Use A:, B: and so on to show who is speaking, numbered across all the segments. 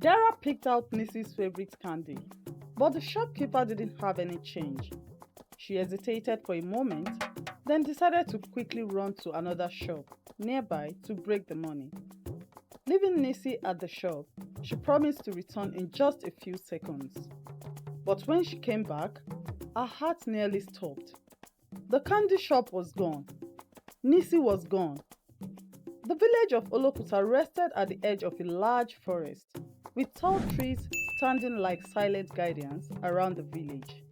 A: Dara picked out Nissi's favorite candy, but the shopkeeper didn't have any change. She hesitated for a moment, then decided to quickly run to another shop nearby to break the money. Leaving Nissi at the shop, she promised to return in just a few seconds. But when she came back, her heart nearly stopped. The candy shop was gone. Nissi was gone. The village of Olokuta rested at the edge of a large forest, with tall trees standing like silent guardians around the village.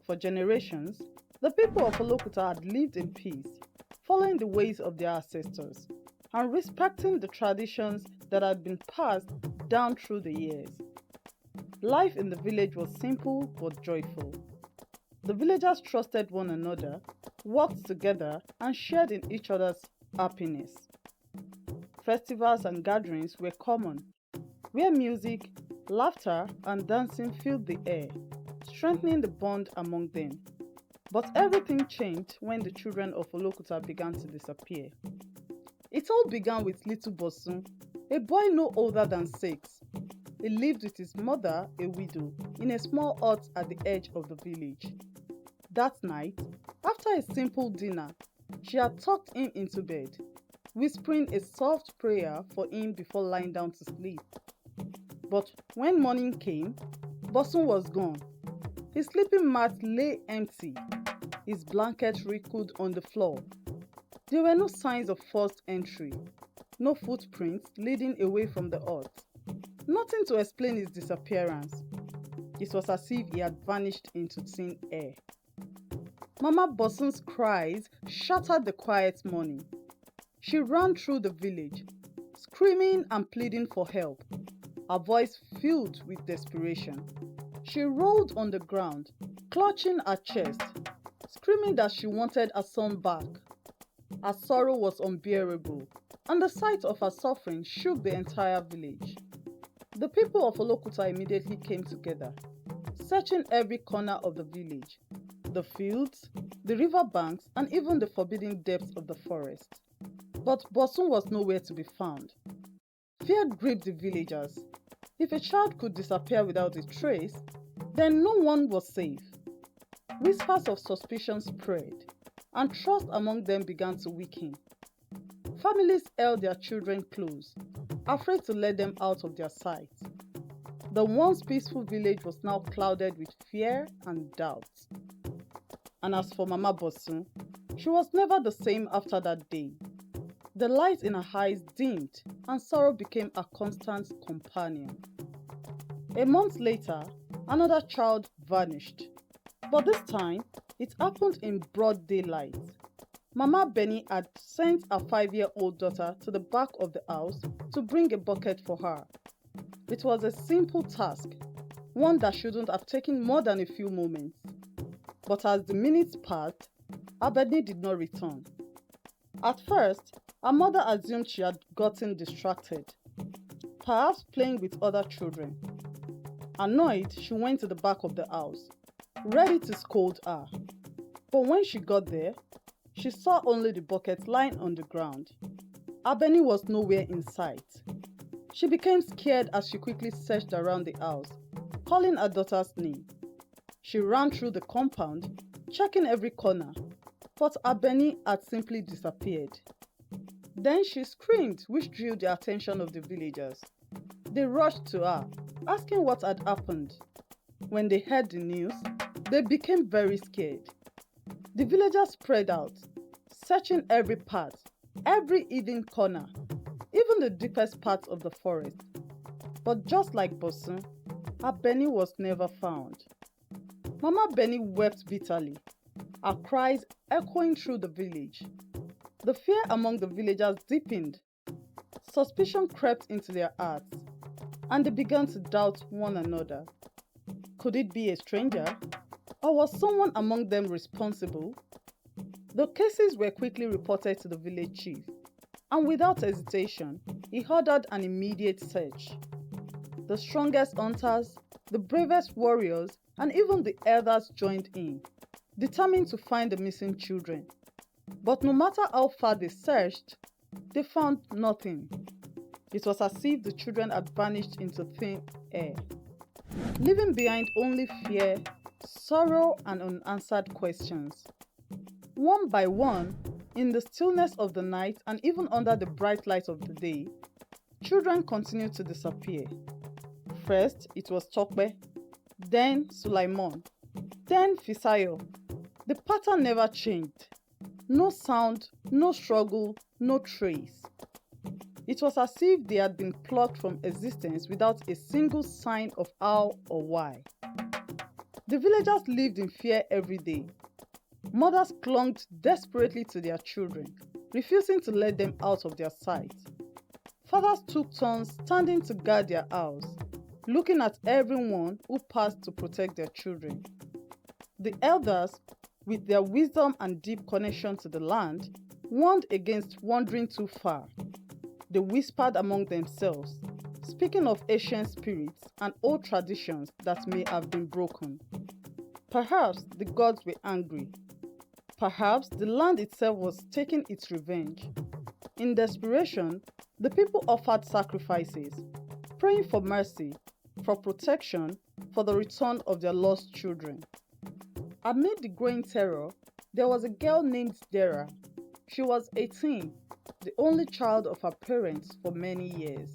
A: For generations, the people of Olokuta had lived in peace, following the ways of their ancestors and respecting the traditions that had been passed down through the years. Life in the village was simple but joyful. The villagers trusted one another, worked together, and shared in each other's happiness. Festivals and gatherings were common, where music, laughter, and dancing filled the air, strengthening the bond among them. But everything changed when the children of Olokuta began to disappear. It all began with little Bosun, a boy no older than 6. He lived with his mother, a widow, in a small hut at the edge of the village. That night, after a simple dinner, she had tucked him into bed, whispering a soft prayer for him before lying down to sleep. But when morning came, Bosun was gone. His sleeping mat lay empty, his blanket wrinkled on the floor. There were no signs of forced entry, no footprints leading away from the hut. Nothing to explain his disappearance. It was as if he had vanished into thin air. Mama Bosun's cries shattered the quiet morning. She ran through the village, screaming and pleading for help, her voice filled with desperation. She rolled on the ground, clutching her chest, screaming that she wanted her son back. Her sorrow was unbearable, and the sight of her suffering shook the entire village. The people of Olokuta immediately came together, searching every corner of the village, the fields, the river banks, and even the forbidden depths of the forest. But Bosun was nowhere to be found. Fear gripped the villagers. If a child could disappear without a trace, then no one was safe. Whispers of suspicion spread, and trust among them began to weaken. Families held their children close, afraid to let them out of their sight. The once peaceful village was now clouded with fear and doubt. And as for Mama Bosun, she was never the same after that day. The light in her eyes dimmed, and sorrow became a constant companion. A month later, another child vanished. But this time, it happened in broad daylight. Mama Benny had sent her 5-year-old daughter to the back of the house to bring a bucket for her. It was a simple task, one that shouldn't have taken more than a few moments. But as the minutes passed, Benny did not return. At first, her mother assumed she had gotten distracted, perhaps playing with other children. Annoyed, she went to the back of the house, ready to scold her. But when she got there, she saw only the bucket lying on the ground. Benny was nowhere in sight. She became scared as she quickly searched around the house, calling her daughter's name. She ran through the compound, checking every corner, but Benny had simply disappeared. Then she screamed, which drew the attention of the villagers. They rushed to her, asking what had happened. When they heard the news, they became very scared. The villagers spread out, searching every part, every hidden corner, even the deepest parts of the forest. But just like Bosun, Benny was never found. Mama Benny wept bitterly, her cries echoing through the village. The fear among the villagers deepened. Suspicion crept into their hearts, and they began to doubt one another. Could it be a stranger? Or was someone among them responsible? The cases were quickly reported to the village chief, and without hesitation, he ordered an immediate search. The strongest hunters, the bravest warriors, and even the elders joined in, determined to find the missing children. But no matter how far they searched, they found nothing. It was as if the children had vanished into thin air, leaving behind only fear, sorrow, and unanswered questions. One by one, in the stillness of the night and even under the bright light of the day, children continued to disappear. First, it was Tokbe, then Sulaimon, then Fisayo. The pattern never changed. No sound, no struggle, no trace. It was as if they had been plucked from existence without a single sign of how or why. The villagers lived in fear every day. Mothers clung desperately to their children, refusing to let them out of their sight. Fathers took turns standing to guard their house, looking at everyone who passed to protect their children. The elders, with their wisdom and deep connection to the land, warned against wandering too far. They whispered among themselves, speaking of ancient spirits and old traditions that may have been broken. Perhaps the gods were angry. Perhaps the land itself was taking its revenge. In desperation, the people offered sacrifices, praying for mercy, for protection, for the return of their lost children. Amid the growing terror, there was a girl named Dera. She was 18, the only child of her parents for many years.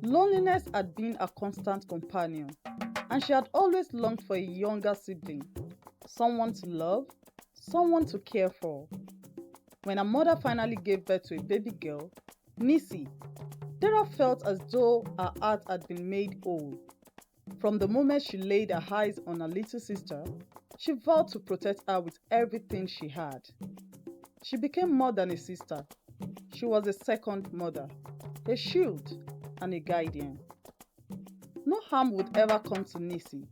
A: Loneliness had been a constant companion, and she had always longed for a younger sibling, someone to love, someone to care for. When her mother finally gave birth to a baby girl, Nissi, Dera felt as though her heart had been made whole. From the moment she laid her eyes on her little sister, she vowed to protect her with everything she had. She became more than a sister. She was a second mother, a shield, and a guardian. No harm would ever come to Nissi.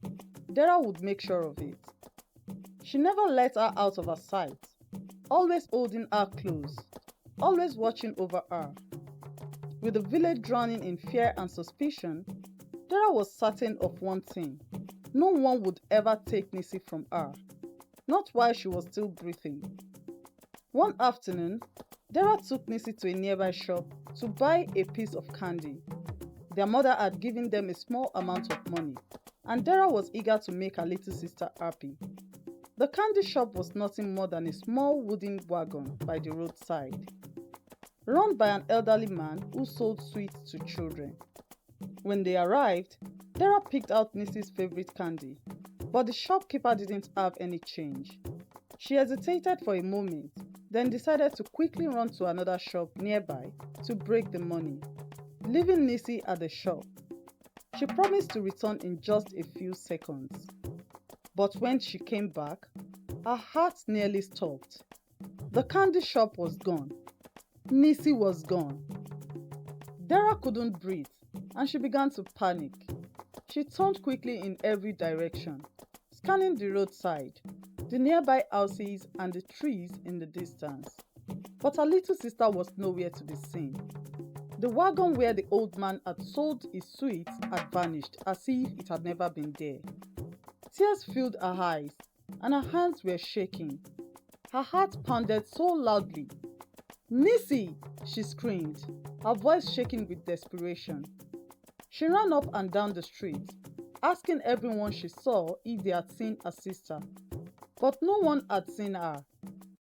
A: Dera would make sure of it. She never let her out of her sight, always holding her close, always watching over her. With the village drowning in fear and suspicion, Dera was certain of one thing: no one would ever take Nissi from her, not while she was still breathing. One afternoon, Dera took Nissi to a nearby shop to buy a piece of candy. Their mother had given them a small amount of money, and Dera was eager to make her little sister happy. The candy shop was nothing more than a small wooden wagon by the roadside, run by an elderly man who sold sweets to children. When they arrived, Dera picked out Nissi's favorite candy, but the shopkeeper didn't have any change. She hesitated for a moment, then decided to quickly run to another shop nearby to break the money, leaving Nissi at the shop. She promised to return in just a few seconds. But when she came back, her heart nearly stopped. The candy shop was gone. Nissi was gone. Dera couldn't breathe, and she began to panic. She turned quickly in every direction, scanning the roadside, the nearby houses, and the trees in the distance. But her little sister was nowhere to be seen. The wagon where the old man had sold his sweets had vanished as if it had never been there. Tears filled her eyes, and her hands were shaking. Her heart pounded so loudly. "Nissi!" she screamed, her voice shaking with desperation. She ran up and down the street, asking everyone she saw if they had seen her sister. But no one had seen her.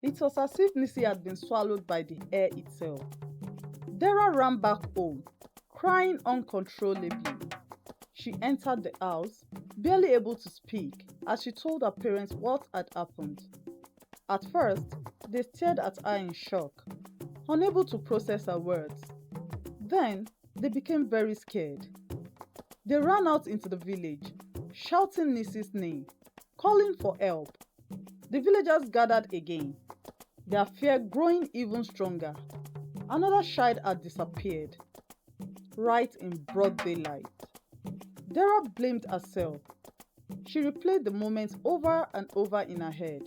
A: It was as if Nissi had been swallowed by the air itself. Dera ran back home, crying uncontrollably. She entered the house, barely able to speak, as she told her parents what had happened. At first, they stared at her in shock, unable to process her words. Then, they became very scared. They ran out into the village, shouting Nissi's name, calling for help. The villagers gathered again, their fear growing even stronger. Another child had disappeared, right in broad daylight. Dera blamed herself. She replayed the moments over and over in her head.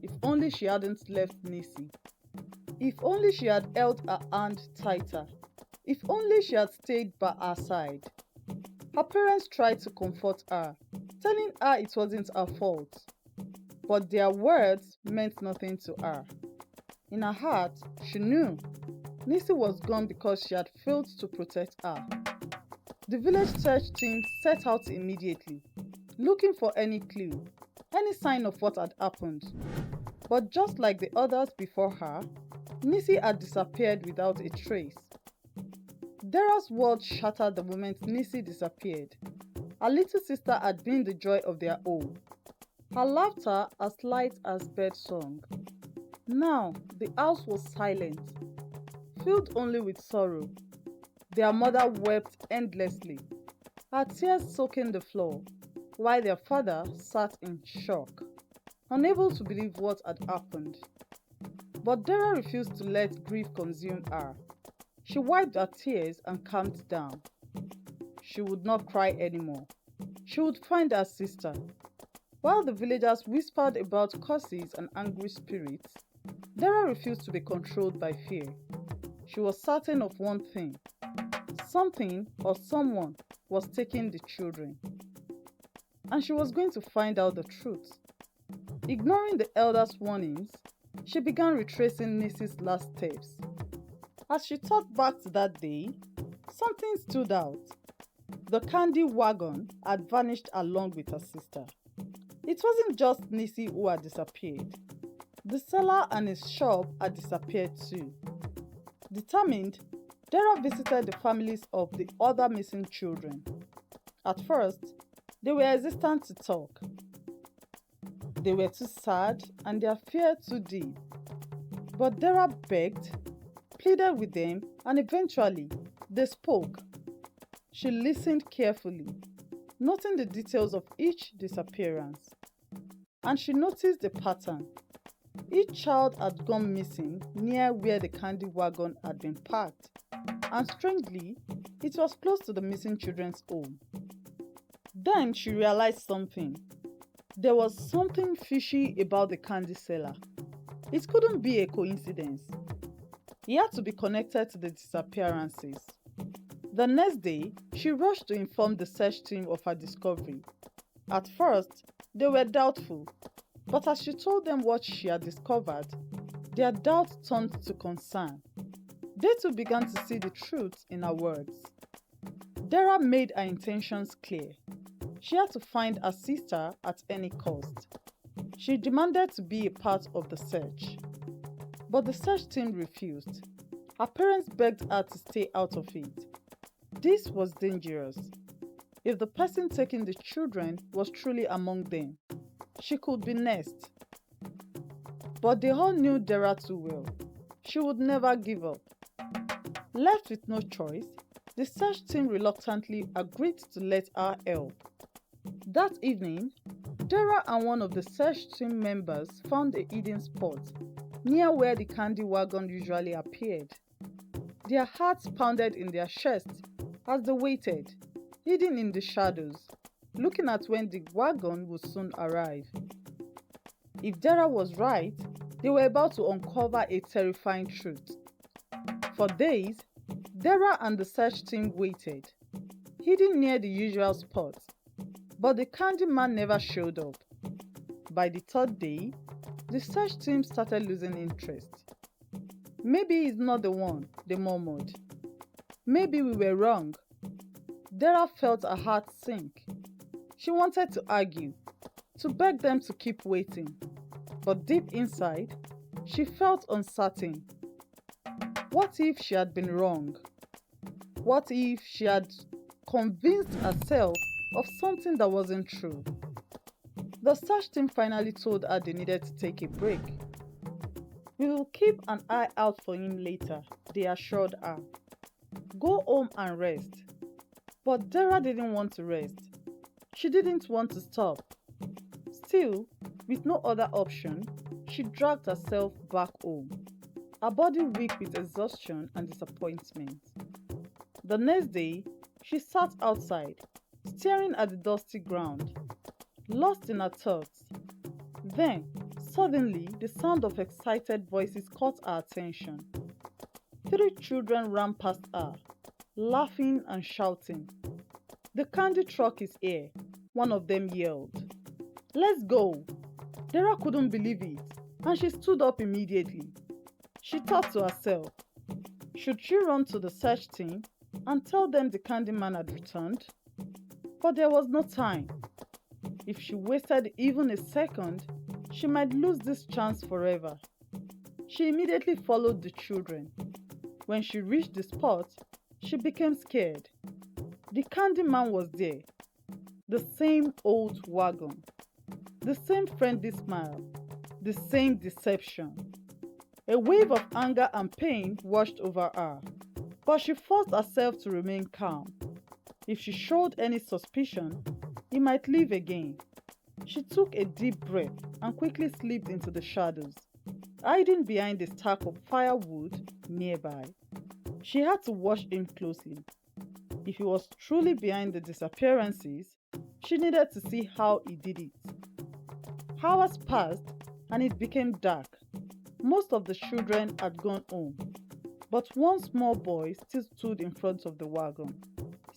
A: If only she hadn't left Nissi. If only she had held her hand tighter. If only she had stayed by her side. Her parents tried to comfort her, telling her it wasn't her fault. But their words meant nothing to her. In her heart, she knew Nissi was gone because she had failed to protect her. The village search team set out immediately, looking for any clue, any sign of what had happened. But just like the others before her, Nissi had disappeared without a trace. Dera's world shattered the moment Nissi disappeared. Her little sister had been the joy of their home, her laughter as light as birdsong. Now the house was silent, filled only with sorrow. Their mother wept endlessly, her tears soaking the floor, while their father sat in shock, unable to believe what had happened. But Dera refused to let grief consume her. She wiped her tears and calmed down. She would not cry anymore. She would find her sister. While the villagers whispered about curses and angry spirits, Dera refused to be controlled by fear. She was certain of one thing: something or someone was taking the children. And she was going to find out the truth. Ignoring the elders' warnings, she began retracing Nissi's last steps. As she thought back to that day, something stood out. The candy wagon had vanished along with her sister. It wasn't just Nissi who had disappeared. The seller and his shop had disappeared too. Determined, Dera visited the families of the other missing children. At first, they were hesitant to talk. They were too sad and their fear too deep. But Dera begged, pleaded with them, and eventually they spoke. She listened carefully, noting the details of each disappearance. And she noticed a pattern. Each child had gone missing near where the candy wagon had been parked, and strangely, it was close to the missing children's home. Then she realized something. There was something fishy about the candy seller. It couldn't be a coincidence. He had to be connected to the disappearances. The next day, she rushed to inform the search team of her discovery. At first, they were doubtful, but as she told them what she had discovered, their doubt turned to concern. They too began to see the truth in her words. Dera made her intentions clear. She had to find her sister at any cost. She demanded to be a part of the search. But the search team refused. Her parents begged her to stay out of it. This was dangerous. If the person taking the children was truly among them, she could be next. But they all knew Dera too well. She would never give up. Left with no choice, the search team reluctantly agreed to let her help. That evening, Dera and one of the search team members found a hidden spot near where the candy wagon usually appeared. Their hearts pounded in their chests as they waited, hidden in the shadows, looking at when the wagon would soon arrive. If Dera was right, they were about to uncover a terrifying truth. For days, Dera and the search team waited, hidden near the usual spot, but the candy man never showed up. By the third day, the search team started losing interest. Maybe he's not the one, they murmured. Maybe we were wrong. Dera felt her heart sink. She wanted to argue, to beg them to keep waiting. But deep inside, she felt uncertain. What if she had been wrong? What if she had convinced herself of something that wasn't true? The search team finally told her they needed to take a break. We will keep an eye out for him later, they assured her. Go home and rest. But Dera didn't want to rest. She didn't want to stop. Still, with no other option, she dragged herself back home, her body weak with exhaustion and disappointment. The next day, she sat outside, staring at the dusty ground, lost in her thoughts. Then, suddenly, the sound of excited voices caught her attention. 3 children ran past her, laughing and shouting. The candy truck is here, one of them yelled. Let's go! Dera couldn't believe it, and she stood up immediately. She thought to herself, Should she run to the search team and tell them the Candyman had returned? But there was no time. If she wasted even a second, she might lose this chance forever. She immediately followed the children. When she reached the spot, she became scared. The Candyman was there. The same old wagon. The same friendly smile. The same deception. A wave of anger and pain washed over her, but she forced herself to remain calm. If she showed any suspicion, he might leave again. She took a deep breath and quickly slipped into the shadows, hiding behind a stack of firewood nearby. She had to watch him closely. If he was truly behind the disappearances, she needed to see how he did it. Hours passed and it became dark. Most of the children had gone home, but one small boy still stood in front of the wagon,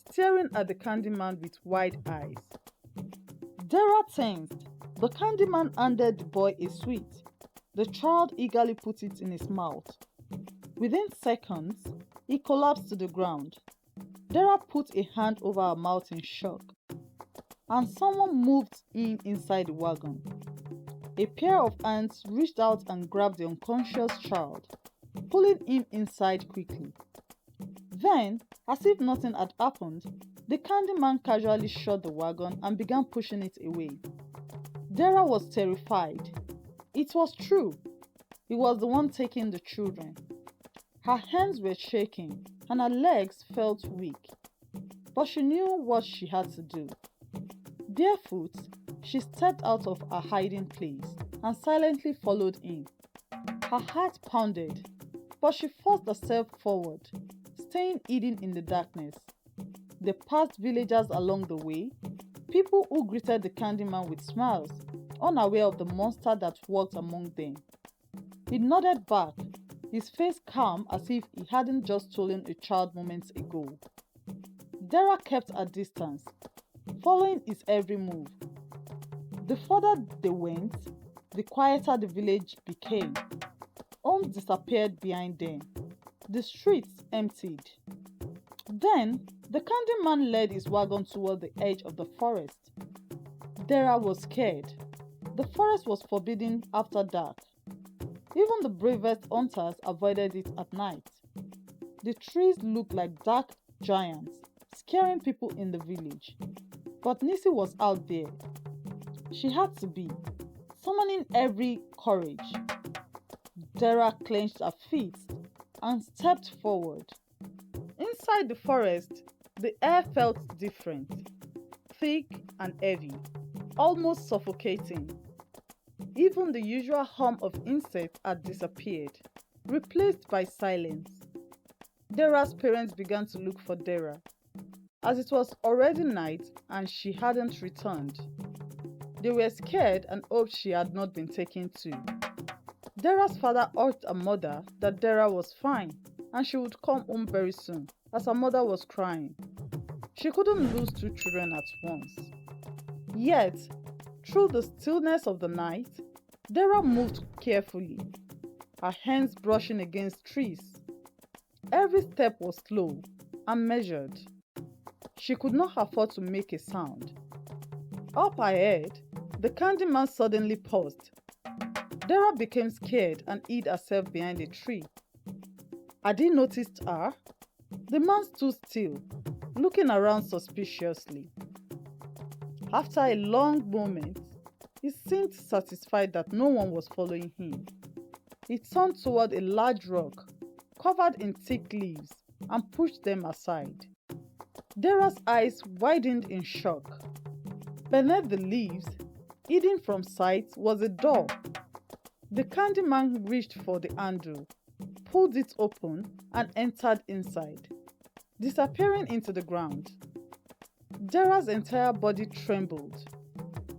A: staring at the Candyman with wide eyes. Dera tensed. The Candyman handed the boy a sweet. The child eagerly put it in his mouth. Within seconds, he collapsed to the ground. Dera put a hand over her mouth in shock, and someone moved in inside the wagon. A pair of hands reached out and grabbed the unconscious child, pulling him inside quickly. Then, as if nothing had happened, the Candyman casually shut the wagon and began pushing it away. Dera was terrified. It was true. He was the one taking the children. Her hands were shaking and her legs felt weak, but she knew what she had to do. Barefoot, she stepped out of her hiding place and silently followed him. Her heart pounded, but she forced herself forward, staying hidden in the darkness. They passed villagers along the way, people who greeted the Candyman with smiles, unaware of the monster that walked among them. He nodded back, his face calm as if he hadn't just stolen a child moments ago. Dera kept her distance, following his every move. The further they went, the quieter the village became. Homes disappeared behind them. The streets emptied. Then, the Candyman led his wagon toward the edge of the forest. Dera was scared. The forest was forbidden after dark. Even the bravest hunters avoided it at night. The trees looked like dark giants, scaring people in the village. But Nissi was out there. She had to be, summoning every courage. Dera clenched her fists and stepped forward. Inside the forest, the air felt different, thick and heavy, almost suffocating. Even the usual hum of insects had disappeared, replaced by silence. Dera's parents began to look for Dera, as it was already night and she hadn't returned. They were scared and hoped she had not been taken too. Dera's father urged her mother that Dera was fine and she would come home very soon, as her mother was crying. She couldn't lose two children at once. Yet, through the stillness of the night, Dera moved carefully, her hands brushing against trees. Every step was slow and measured. She could not afford to make a sound. Up ahead, the Candyman suddenly paused. Dera became scared and hid herself behind a tree. Had he noticed her? The man stood still, looking around suspiciously. After a long moment, he seemed satisfied that no one was following him. He turned toward a large rock, covered in thick leaves, and pushed them aside. Dera's eyes widened in shock. Beneath the leaves, hidden from sight, was a door. The Candyman reached for the handle, pulled it open, and entered inside, disappearing into the ground. Dera's entire body trembled.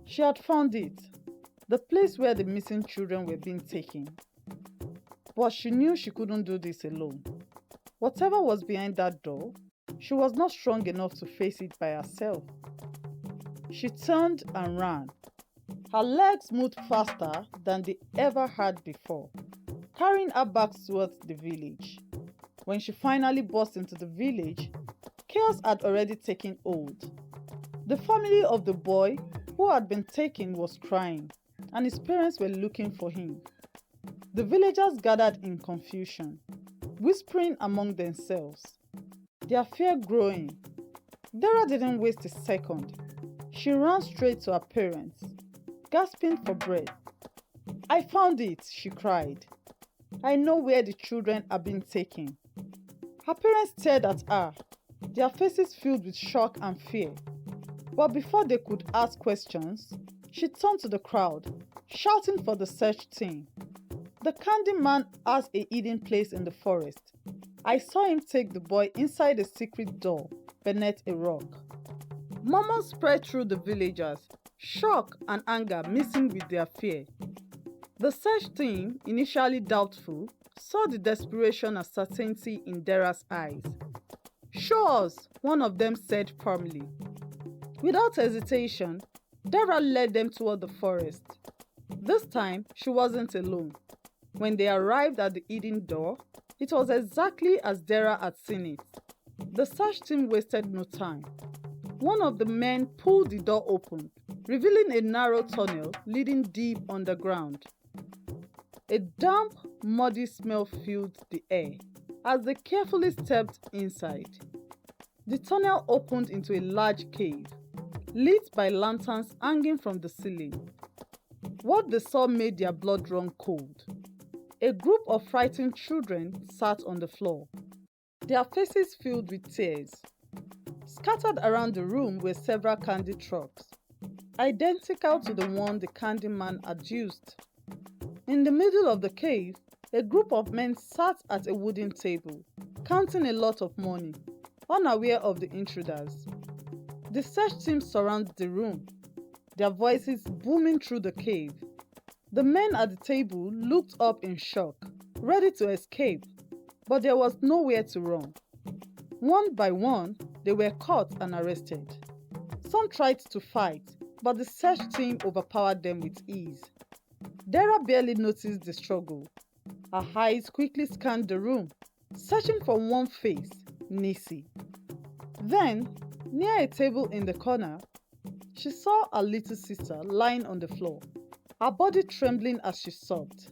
A: She had found it, the place where the missing children were being taken. But she knew she couldn't do this alone. Whatever was behind that door, she was not strong enough to face it by herself. She turned and ran. Her legs moved faster than they ever had before, carrying her back towards the village. When she finally burst into the village, chaos had already taken hold. The family of the boy who had been taken was crying, and his parents were looking for him. The villagers gathered in confusion, whispering among themselves, their fear growing. Dera didn't waste a second. She ran straight to her parents, gasping for breath. "I found it," she cried. "I know where the children are being taken." Her parents stared at her, their faces filled with shock and fear. But before they could ask questions, she turned to the crowd, shouting for the search team. "The candy man has a hidden place in the forest. I saw him take the boy inside a secret door beneath a rock." Murmurs spread through the villagers, shock and anger mixing with their fear. The search team, initially doubtful, saw the desperation and certainty in Dera's eyes. "Show us," one of them said firmly. Without hesitation, Dera led them toward the forest. This time, she wasn't alone. When they arrived at the hidden door, it was exactly as Dera had seen it. The search team wasted no time. One of the men pulled the door open, revealing a narrow tunnel leading deep underground. A damp, muddy smell filled the air as they carefully stepped inside. The tunnel opened into a large cave, lit by lanterns hanging from the ceiling. What they saw made their blood run cold. A group of frightened children sat on the floor, their faces filled with tears. Scattered around the room were several candy trucks, identical to the one the candy man had used. In the middle of the cave, a group of men sat at a wooden table, counting a lot of money, unaware of the intruders. The search team surrounded the room, their voices booming through the cave. The men at the table looked up in shock, ready to escape, but there was nowhere to run. One by one, they were caught and arrested. Some tried to fight, but the search team overpowered them with ease. Dera barely noticed the struggle. Her eyes quickly scanned the room, searching for one face, Nissi. Then, near a table in the corner, she saw her little sister lying on the floor, her body trembling as she sobbed.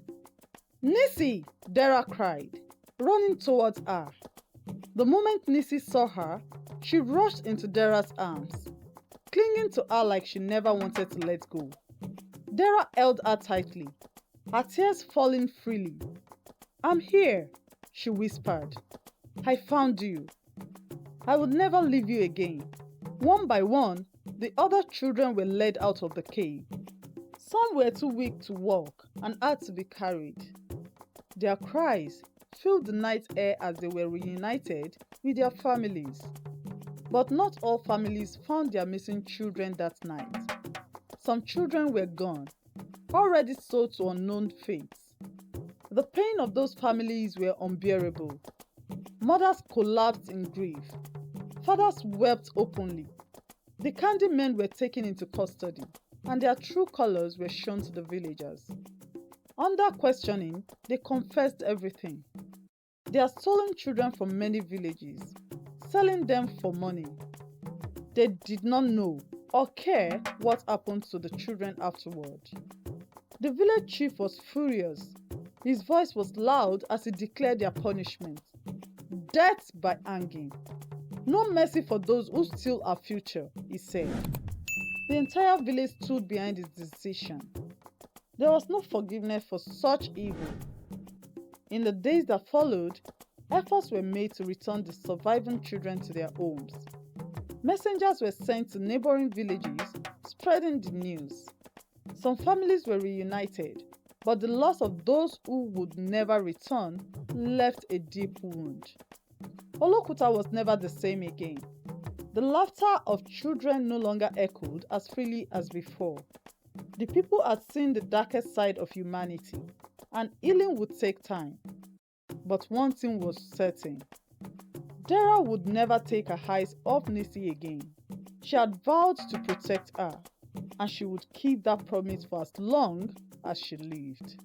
A: "Nissi!" Dera cried, running towards her. The moment Nissi saw her, she rushed into Dera's arms, clinging to her like she never wanted to let go. Dera held her tightly, her tears falling freely. "I'm here," she whispered. "I found you. I would never leave you again." One by one, the other children were led out of the cave. Some were too weak to walk and had to be carried. Their cries filled the night air as they were reunited with their families. But not all families found their missing children that night. Some children were gone, already sold to unknown fates. The pain of those families were unbearable. Mothers collapsed in grief. Fathers wept openly. The candy men were taken into custody, and their true colors were shown to the villagers. Under questioning, they confessed everything. They had stolen children from many villages, selling them for money. They did not know or care what happened to the children afterward. The village chief was furious. His voice was loud as he declared their punishment: death by hanging. "No mercy for those who steal our future," he said. The entire village stood behind his decision. There was no forgiveness for such evil. In the days that followed, efforts were made to return the surviving children to their homes. Messengers were sent to neighboring villages, spreading the news. Some families were reunited, but the loss of those who would never return left a deep wound. Olokuta was never the same again. The laughter of children no longer echoed as freely as before. The people had seen the darkest side of humanity, and healing would take time. But one thing was certain: Dera would never take her eyes off Nissi again. She had vowed to protect her, and she would keep that promise for as long as she lived.